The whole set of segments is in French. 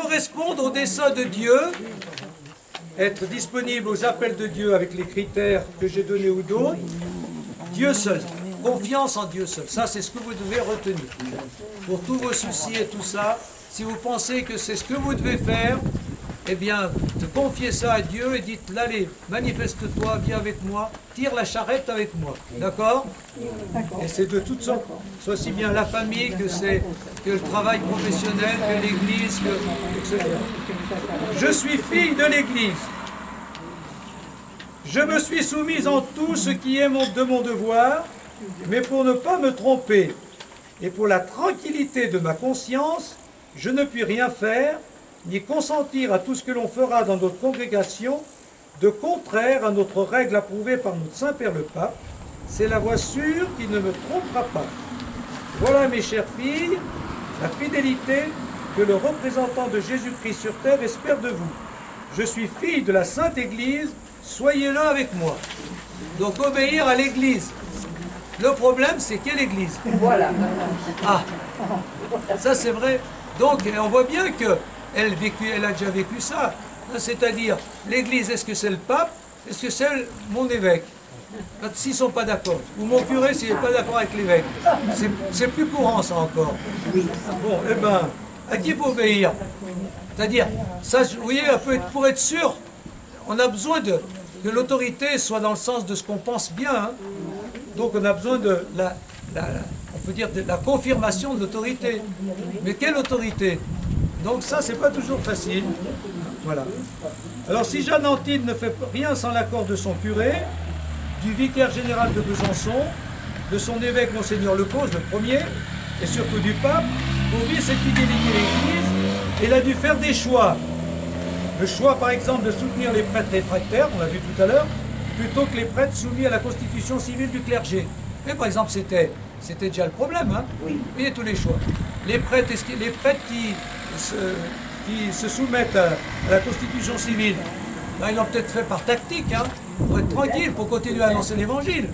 correspondre au dessein de Dieu, être disponible aux appels de Dieu avec les critères que j'ai donnés ou d'autres, Dieu seul, confiance en Dieu seul. Ça, c'est ce que vous devez retenir. Pour tous vos soucis et tout ça, si vous pensez que c'est ce que vous devez faire, eh bien, confiez ça à Dieu et dites, allez, manifeste-toi, viens avec moi, tire la charrette avec moi. D'accord? Et c'est de toutes sortes, soit aussi bien la famille que le travail professionnel, que l'église, etc. Je suis fille de l'église. Je me suis soumise en tout ce qui est de mon devoir, mais pour ne pas me tromper et pour la tranquillité de ma conscience, je ne puis rien faire, ni consentir à tout ce que l'on fera dans notre congrégation, de contraire à notre règle approuvée par notre Saint-Père le Pape. C'est la voie sûre qui ne me trompera pas. Voilà, mes chères filles, la fidélité que le représentant de Jésus-Christ sur terre espère de vous. Je suis fille de la Sainte Église, soyez-le avec moi. Donc obéir à l'Église. Le problème, c'est quelle Église? Voilà. Ah, ça c'est vrai. Donc on voit bien que elle a déjà vécu ça. C'est-à-dire, l'Église, est-ce que c'est le pape? Est-ce que c'est mon évêque? S'ils ne sont pas d'accord. Ou mon curé s'il n'est pas d'accord avec l'évêque. C'est plus courant ça encore. Bon, eh bien, à qui il faut obéir? C'est-à-dire, ça, vous voyez, pour être sûr, on a besoin que l'autorité soit dans le sens de ce qu'on pense bien. Hein. Donc on a besoin de on peut dire de la confirmation de l'autorité. Mais quelle autorité? Donc ça, c'est pas toujours facile. Voilà. Alors si Jeanne Antide ne fait rien sans l'accord de son curé, du vicaire général de Besançon, de son évêque Monseigneur Lecause, le premier, et surtout du pape, pour vice et fidélité l'Église, elle a dû faire des choix. Le choix, par exemple, de soutenir les prêtres réfractaires, on l'a vu tout à l'heure, plutôt que les prêtres soumis à la constitution civile du clergé. Mais par exemple, c'était déjà le problème, hein. Oui. Vous voyez tous les choix. Les prêtres qui se soumettent à la constitution civile, ben, ils l'ont peut-être fait par tactique, hein, pour être tranquille, pour continuer à annoncer l'évangile.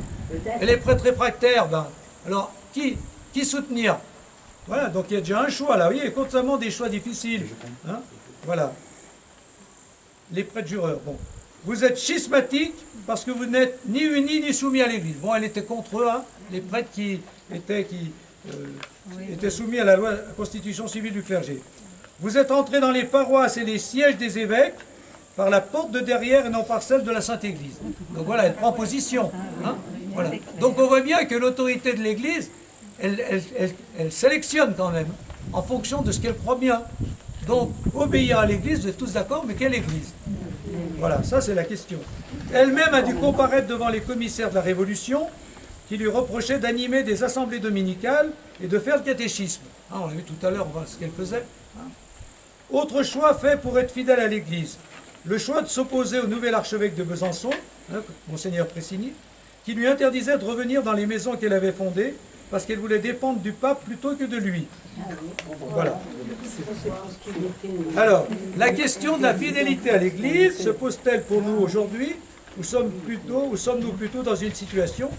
Et les prêtres réfractaires, ben, alors, qui soutenir? Voilà, donc il y a déjà un choix là, vous voyez, il y a constamment des choix difficiles. Hein, voilà. Les prêtres jureurs, bon. Vous êtes schismatiques parce que vous n'êtes ni unis ni soumis à l'Église. Bon, elle était contre eux, hein, les prêtres qui étaient soumis à la constitution civile du clergé. Vous êtes entrés dans les paroisses et les sièges des évêques par la porte de derrière et non par celle de la Sainte Église. Donc voilà, elle prend position. Hein, voilà. Donc on voit bien que l'autorité de l'Église, elle sélectionne quand même, en fonction de ce qu'elle croit bien. Donc, obéir à l'Église, vous êtes tous d'accord, mais quelle Église? Voilà, ça c'est la question. Elle-même a dû comparaître devant les commissaires de la Révolution, qui lui reprochaient d'animer des assemblées dominicales et de faire le catéchisme. Hein, on l'a vu tout à l'heure, on voit ce qu'elle faisait. Hein. Autre choix fait pour être fidèle à l'Église. Le choix de s'opposer au nouvel archevêque de Besançon, hein, Monseigneur Pressigny, qui lui interdisait de revenir dans les maisons qu'elle avait fondées, parce qu'elle voulait dépendre du pape plutôt que de lui. Voilà. Alors, la question de la fidélité à l'Église se pose-t-elle pour nous aujourd'hui, ou sommes-nous plutôt dans une situation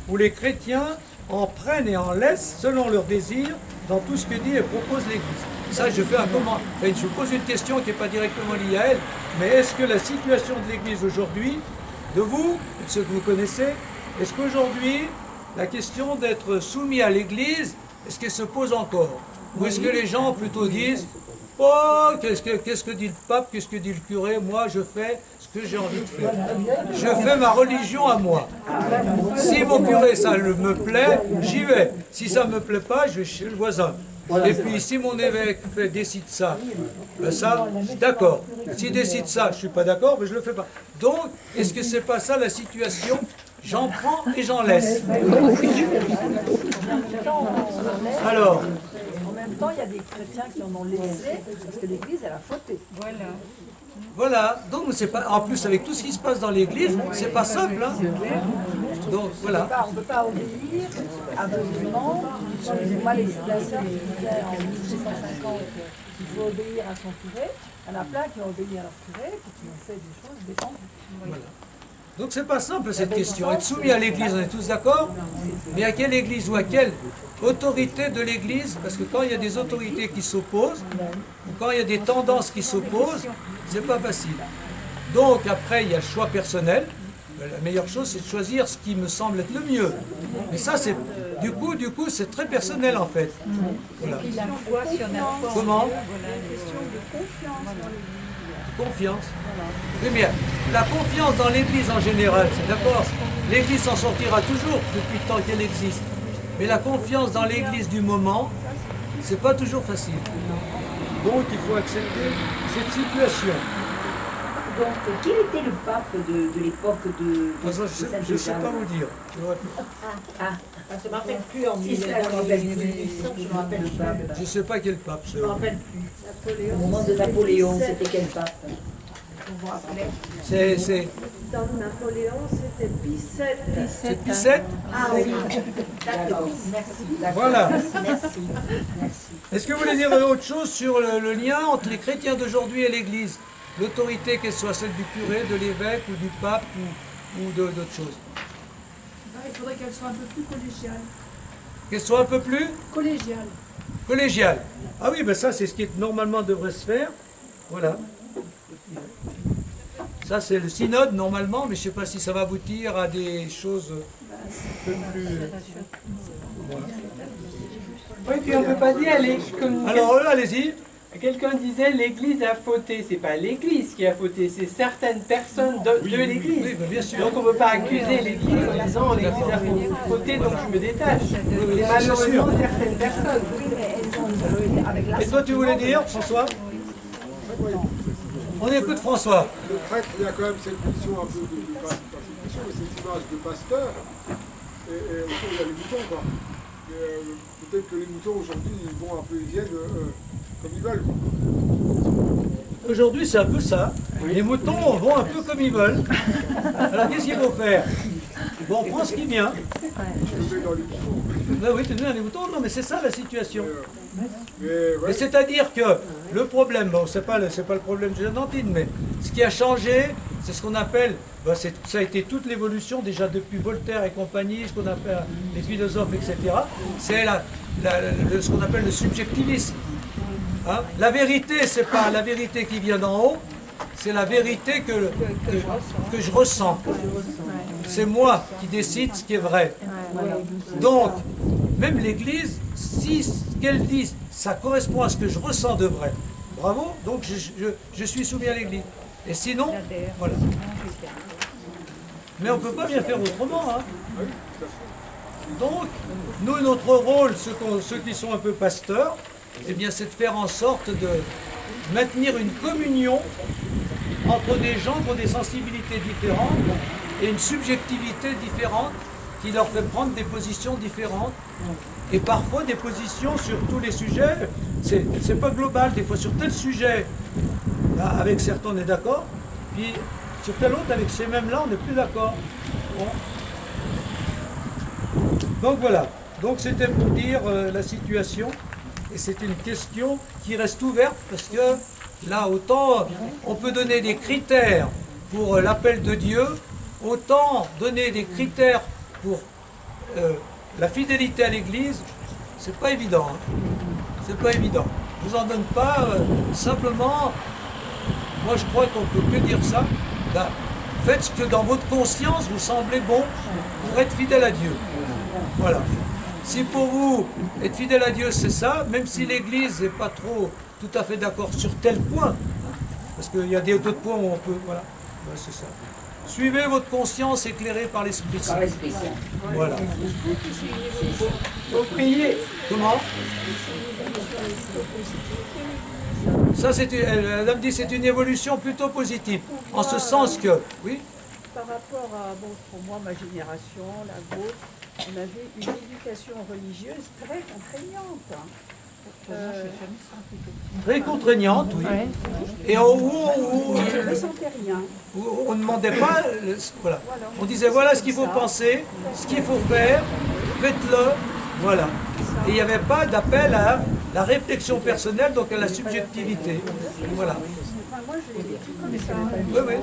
où les chrétiens en prennent et en laissent selon leurs désirs dans tout ce que dit et propose l'Église? Ça, je pose une question qui n'est pas directement liée à elle, mais est-ce que la situation de l'Église aujourd'hui, de vous, de ceux que vous connaissez, est-ce qu'aujourd'hui, la question d'être soumis à l'Église, est-ce qu'elle se pose encore? Ou est-ce que les gens plutôt disent « Oh, qu'est-ce que dit le pape, qu'est-ce que dit le curé? Moi, je fais ce que j'ai envie de faire. Je fais ma religion à moi. Si mon curé, ça me plaît, j'y vais. Si ça ne me plaît pas, je vais chez le voisin. Et puis, si mon évêque décide ça, ben ça, je suis d'accord. S'il décide ça, je ne suis pas d'accord, mais je ne le fais pas. » Donc, est-ce que ce n'est pas ça la situation? J'en prends et j'en laisse. Alors, en même temps, il y a des chrétiens qui en ont laissé parce que l'Église, elle a fauté. voilà. Donc, c'est pas. En plus, avec tout ce qui se passe dans l'Église, c'est pas simple. Hein. Donc, voilà. On ne peut pas obéir aveuglément. Moi, la sœur qui disait en 1650 qu'il faut obéir à son curé, il y en a plein qui ont obéi à leur curé et qui ont fait des choses défendues. Voilà. Donc c'est pas simple cette question. Être soumis à l'Église, on est tous d'accord? Mais à quelle Église ou à quelle autorité de l'Église? Parce que quand il y a des autorités qui s'opposent, ou quand il y a des tendances qui s'opposent, c'est pas facile. Donc après, il y a le choix personnel. La meilleure chose, c'est de choisir ce qui me semble être le mieux. Mais ça, c'est du coup, c'est très personnel en fait. Voilà. Comment? Confiance. Oui, mais la confiance dans l'Église en général, c'est d'accord. L'Église s'en sortira toujours depuis le temps qu'elle existe. Mais la confiance dans l'Église du moment, c'est pas toujours facile. Donc il faut accepter cette situation. Donc, quel était le pape de l'époque de Je ne sais pas vous dire. Ça ne me rappelle plus en 1800, je me rappelle pas. Je ne sais pas quel pape. Je ne me rappelle plus. Au moment de Napoléon, c'était quel pape? C'est Dans Napoléon, c'était Pie VII. c'est Pie VII? Ah oui, d'accord, merci. Voilà. Merci. Est-ce que vous voulez dire autre chose sur le lien entre les chrétiens d'aujourd'hui et l'Église? L'autorité, qu'elle soit celle du curé, de l'évêque ou du pape ou d'autres choses? Il faudrait qu'elle soit un peu plus collégiale. Qu'elle soit un peu plus Collégiale. collégiale. Ah oui, ben ça c'est ce qui normalement devrait se faire. Voilà. Ça c'est le synode normalement, mais je ne sais pas si ça va aboutir à des choses un peu plus... Voilà. Oui, puis on ne peut pas dire, comme Alors allez-y. quelqu'un disait, l'Église a fauté. C'est pas l'Église qui a fauté, c'est certaines personnes de l'Église. Oui, ben bien sûr. Donc on ne peut pas accuser l'Église en disant l'Église a fauté, donc je me détache. C'est malheureusement certaines personnes. Et toi tu voulais dire, François? On écoute François. Le prêtre, il y a quand même cette mission un peu de pacification, cette image de pasteur, et autour il y a les moutons, quoi. Peut-être que les moutons aujourd'hui, ils vont un peu, ils viennent comme ils veulent, quoi. Aujourd'hui c'est un peu ça. Les moutons vont un peu comme ils veulent. Alors qu'est-ce qu'il faut faire? Bon, on prend ce qui vient. Je vais dans les moutons. Ben oui, tu es dans les moutons, non mais c'est ça la situation. Mais ouais, Mais c'est-à-dire que le problème, bon, c'est pas le problème de Jeannantine, mais ce qui a changé, c'est ce qu'on appelle, ben, ça a été toute l'évolution déjà depuis Voltaire et compagnie, ce qu'on appelle les philosophes, etc. C'est ce qu'on appelle le subjectivisme. Hein? La vérité, c'est pas la vérité qui vient d'en haut, c'est la vérité que je ressens. C'est moi qui décide ce qui est vrai. Donc, même l'Église, si ce qu'elle dit, ça correspond à ce que je ressens de vrai, bravo, donc je suis soumis à l'Église. Et sinon, voilà. Mais on ne peut pas bien faire autrement. Hein. Donc, nous, notre rôle, ceux qui sont un peu pasteurs, eh bien, c'est de faire en sorte de maintenir une communion entre des gens qui ont des sensibilités différentes et une subjectivité différente qui leur fait prendre des positions différentes. Et parfois des positions sur tous les sujets, c'est pas global, des fois sur tel sujet, là, avec certains on est d'accord, puis sur tel autre, avec ces mêmes-là, on n'est plus d'accord. Bon. Donc voilà, donc c'était pour dire la situation, et c'est une question qui reste ouverte, parce que là, autant on peut donner des critères pour l'appel de Dieu, autant donner des critères pour la fidélité à l'Église, c'est pas évident. Hein. C'est pas évident. Je vous en donne pas, simplement, moi je crois qu'on peut que dire ça. Ben, faites ce que dans votre conscience vous semblez bon pour être fidèle à Dieu. Voilà. Si pour vous, être fidèle à Dieu, c'est ça, même si l'Église n'est pas trop tout à fait d'accord sur tel point, hein, parce qu'il y a d'autres points où on peut, voilà, ouais, c'est ça. Suivez votre conscience éclairée par l'Esprit Saint. Voilà. Faut prier. Comment? Ça, la dame dit, c'est une évolution plutôt positive, en ce sens que, oui. Par rapport à, bon, pour moi, ma génération, la vôtre, on avait une éducation religieuse très contraignante. Très contraignante, oui. Et où Je ne ressentais rien. on ne demandait pas, voilà. On disait voilà ce qu'il faut penser, ce qu'il faut faire, faites-le, voilà. Et il n'y avait pas d'appel à la réflexion personnelle, donc à la subjectivité. Voilà. Enfin, moi, je l'ai vécu comme ça. Oui, oui.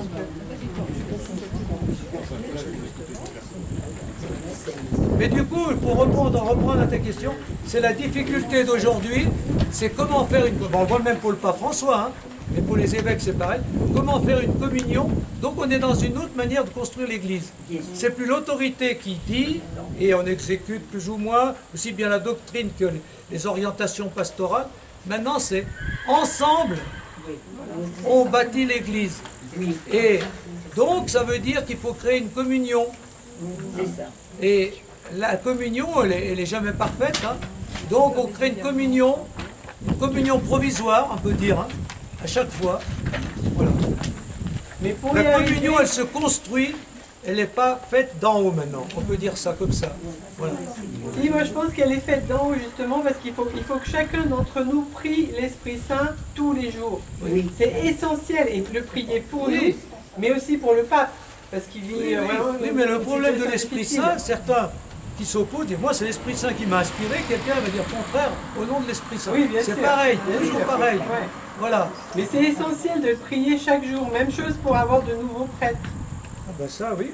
Mais du coup, pour reprendre à ta question, c'est la difficulté d'aujourd'hui, c'est comment faire une... Bon, on voit même pour le pape François, hein, mais pour les évêques c'est pareil, comment faire une communion. Donc on est dans une autre manière de construire l'Église. C'est plus l'autorité qui dit, et on exécute plus ou moins, aussi bien la doctrine que les orientations pastorales. Maintenant c'est ensemble, on bâtit l'Église. Et donc ça veut dire qu'il faut créer une communion. Et la communion, elle est jamais parfaite. Hein. Donc on crée une communion provisoire, on peut dire, hein, à chaque fois. Voilà. Mais pour La y arriver- communion, elle se construit, elle n'est pas faite d'en haut maintenant. On peut dire ça comme ça. Voilà. Si, moi je pense qu'elle est faite d'en haut justement parce qu'il faut que chacun d'entre nous prie l'Esprit Saint tous les jours. Oui. C'est essentiel et le prier pour Oui. nous, mais aussi pour le pape. Parce qu'il vit Oui, vraiment oui, une mais le situation problème de l'Esprit difficile. Saint, certains qui s'opposent disent, moi c'est l'Esprit Saint qui m'a inspiré, quelqu'un va dire contraire au nom de l'Esprit Saint. Oui, bien c'est sûr. pareil, Bien toujours sûr. pareil. Ouais. Voilà. Mais c'est essentiel de prier chaque jour. Même chose pour avoir de nouveaux prêtres. Ah ben ça, oui.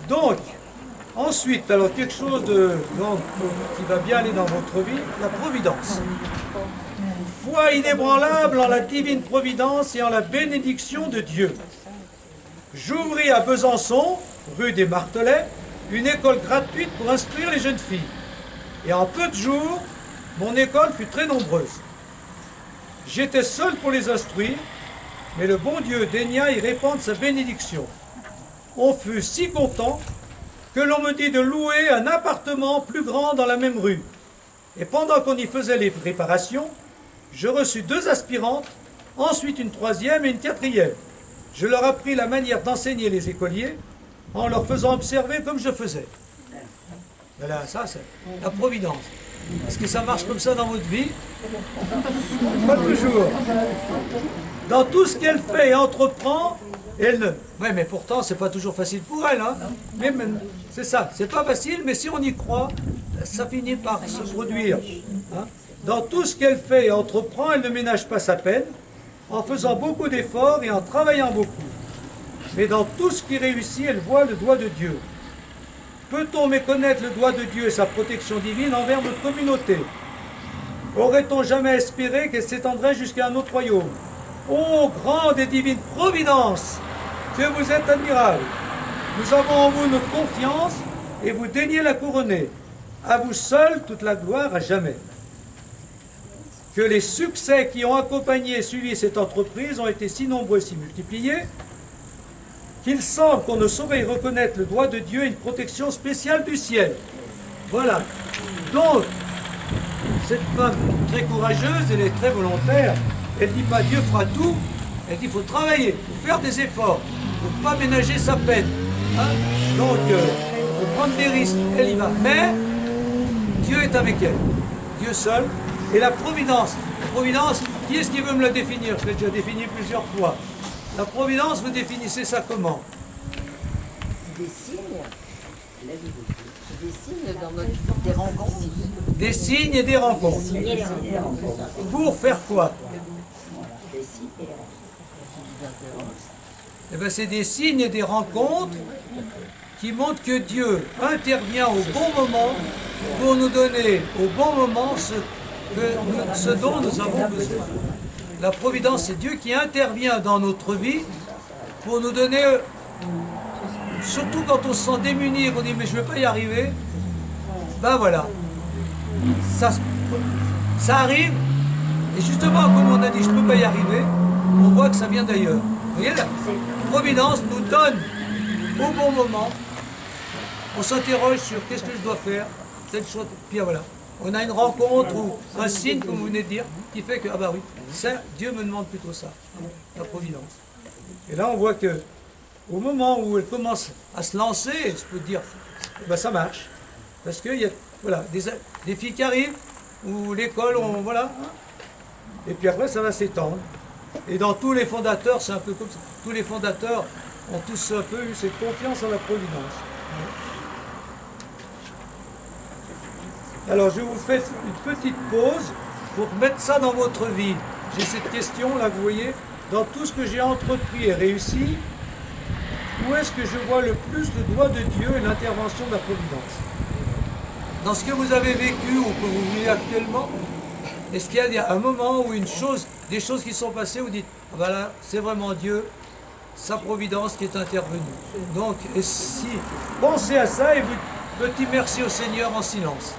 Donc, ensuite, alors quelque chose qui va bien aller dans votre vie, la providence. Foi inébranlable en la divine providence et en la bénédiction de Dieu. J'ouvris à Besançon, rue des Martelets, une école gratuite pour instruire les jeunes filles. Et en peu de jours, mon école fut très nombreuse. J'étais seul pour les instruire, mais le bon Dieu daigna y répandre sa bénédiction. On fut si content que l'on me dit de louer un appartement plus grand dans la même rue. Et pendant qu'on y faisait les réparations, je reçus 2 aspirantes, ensuite une 3e et une 4e. Je leur appris la manière d'enseigner les écoliers en leur faisant observer comme je faisais. Voilà, ça c'est la providence. Est-ce que ça marche comme ça dans votre vie? Pas toujours. Dans tout ce qu'elle fait et entreprend, elle ne... Oui, mais pourtant, c'est pas toujours facile pour elle. Hein. Mais c'est ça, c'est pas facile, mais si on y croit, ça finit par se produire. Hein. Dans tout ce qu'elle fait et entreprend, elle ne ménage pas sa peine, en faisant beaucoup d'efforts et en travaillant beaucoup. Mais dans tout ce qui réussit, elle voit le doigt de Dieu. Peut-on méconnaître le doigt de Dieu et sa protection divine envers notre communauté? Aurait-on jamais espéré qu'elle s'étendrait jusqu'à un autre royaume? Ô grande et divine providence, que vous êtes admirable. Nous avons en vous notre confiance et vous daignez la couronner. À vous seul toute la gloire à jamais. Que les succès qui ont accompagné et suivi cette entreprise ont été si nombreux et si multipliés qu'il semble qu'on ne saurait y reconnaître le doigt de Dieu et une protection spéciale du ciel. Voilà. Donc, cette femme très courageuse, elle est très volontaire. Elle ne dit pas Dieu fera tout, elle dit il faut travailler, il faut faire des efforts, il ne faut pas ménager sa peine. Hein. Donc, il faut prendre des risques, elle y va. Mais Dieu est avec elle, Dieu seul. Et la providence, qui est-ce qui veut me la définir? Je l'ai déjà définie plusieurs fois. La providence, vous définissez ça comment? Des signes, des signes dans notre vie, des rencontres. Des signes et des rencontres. Pour faire quoi? Des signes et des rencontres. Eh bien, c'est des signes et des rencontres qui montrent que Dieu intervient au bon moment pour nous donner au bon moment ce dont nous avons besoin. La providence, c'est Dieu qui intervient dans notre vie pour nous donner, surtout quand on se sent démuni et qu'on dit mais je ne vais pas y arriver, ben voilà, ça arrive, et justement comme on a dit je ne peux pas y arriver, on voit que ça vient d'ailleurs. Vous voyez là, la providence nous donne au bon moment, on s'interroge sur qu'est-ce que je dois faire, telle chose, puis voilà. On a une rencontre ou un signe, comme vous venez de dire, qui fait que, ah bah oui, ça, Dieu me demande plutôt ça, la providence. Et là, on voit que au moment où elle commence à se lancer, je peux dire, bah ça marche. Parce qu'il y a voilà, des filles qui arrivent, où l'école, voilà. Et puis après, ça va s'étendre. Et dans tous les fondateurs, c'est un peu comme ça. Tous les fondateurs ont tous un peu eu cette confiance en la providence. Alors je vous fais une petite pause pour mettre ça dans votre vie. J'ai cette question là, vous voyez, dans tout ce que j'ai entrepris et réussi, où est-ce que je vois le plus le doigt de Dieu et l'intervention de la Providence? Dans ce que vous avez vécu ou que vous vivez actuellement, est-ce qu'il y a un moment où des choses qui sont passées, vous dites, ah ben là, c'est vraiment Dieu, sa Providence qui est intervenue. Donc, pensez à ça et vous petit merci au Seigneur en silence.